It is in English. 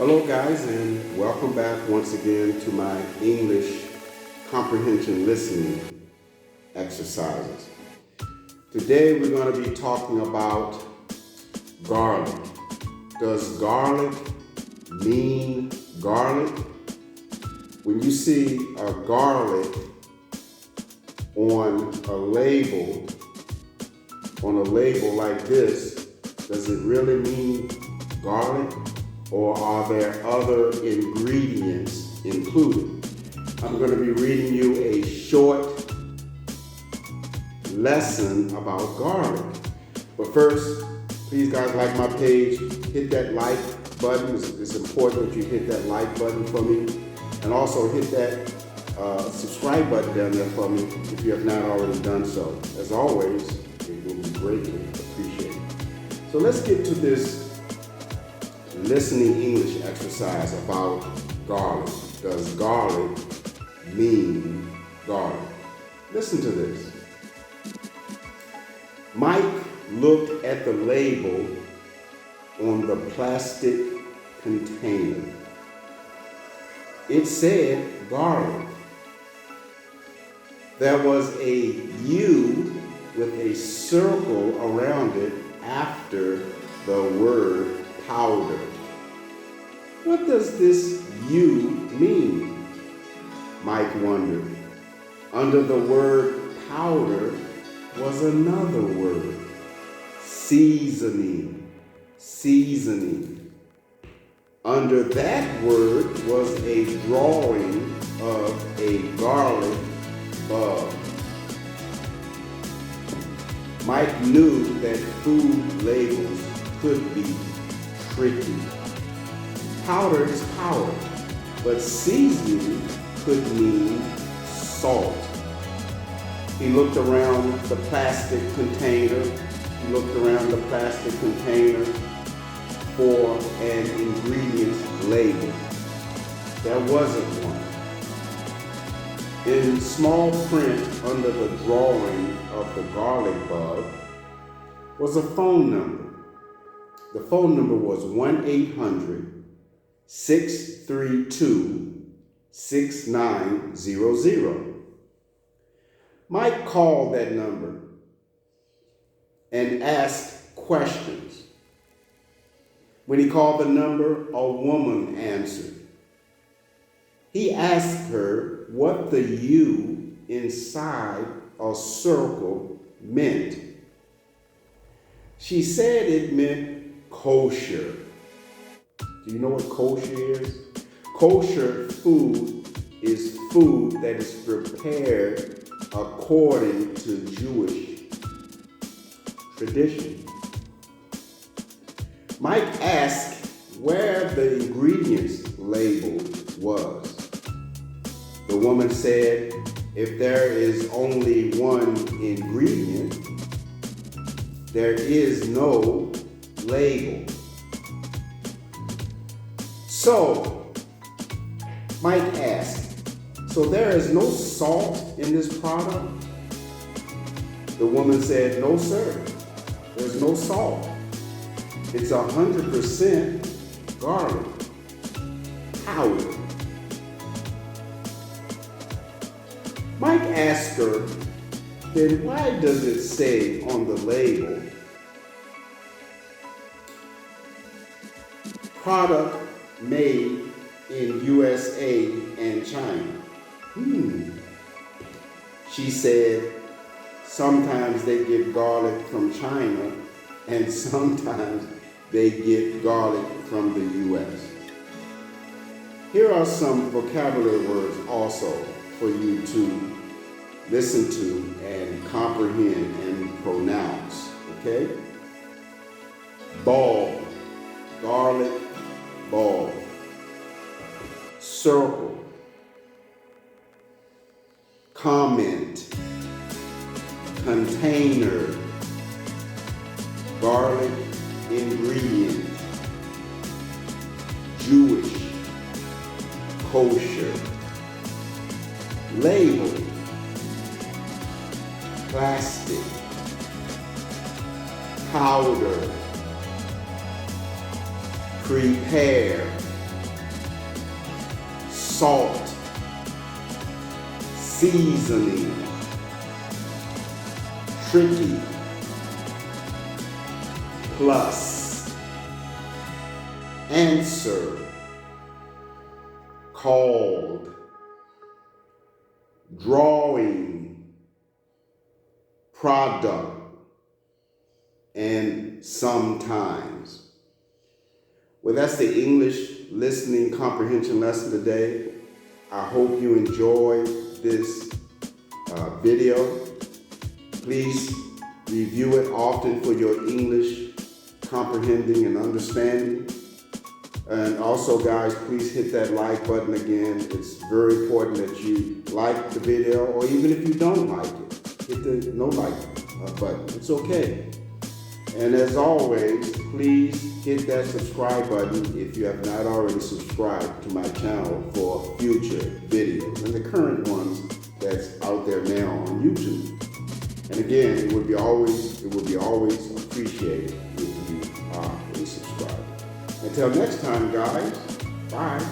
Hello, guys, and welcome back once again to my English comprehension listening exercises. Today, we're going to be talking about garlic. Does garlic mean garlic? When you see a garlic on a label like this, does it really mean garlic? Or are there other ingredients included? I'm going to be reading you a short lesson about garlic. But first, please guys, like my page, hit that like button. It's important that you hit that like button for me. And also hit that subscribe button down there for me if you have not already done so. As always, it will be greatly appreciated. So let's get to this listening English exercise about garlic. Does garlic mean garlic? Listen to this. Mike looked at the label on the plastic container. It said garlic. There was a U with a circle around it after the word powder. What does this U mean? Mike wondered. Under the word powder was another word, seasoning. Seasoning. Under that word was a drawing of a garlic bug. Mike knew that food labels could be tricky. Powder is powder, but seasoning could mean salt. He looked around the plastic container. For an ingredient label. There wasn't one. In small print under the drawing of the garlic bug was a phone number. The phone number was 1-800-632-6900. Mike called that number and asked questions. When he called the number, a woman answered. He asked her what the U inside a circle meant. She said it meant kosher. Do you know what kosher is? Kosher food is food that is prepared according to Jewish tradition. Mike asked where the ingredients label was. The woman said, if there is only one ingredient, there is no label. So, Mike asked, so there is no salt in this product? The woman said, no sir, there's no salt. It's 100% garlic powder. Mike asked her, then why does it say on the label, product made in USA and China? She said, sometimes they get garlic from China and sometimes they get garlic from the U.S. Here are some vocabulary words also for you to listen to and comprehend and pronounce, okay? Bulb, garlic bulb. Circle, comment, container, garlic ingredient, Jewish, kosher, label, plastic, powder, prepare, salt, seasoning, tricky, plus, answer, called, drawing, product, and sometimes. Well, that's the English listening comprehension lesson today. I hope you enjoyed this video. Please review it often for your English comprehending and understanding. And also, guys, please hit that like button again. It's very important that you like the video, or even if you don't like it, hit the no like button. It's okay. And as always, please hit that subscribe button if you have not already subscribed to my channel for future videos and the current ones that's out there now on YouTube. And again, it would be always appreciated if you are a subscriber. Until next time, guys, bye.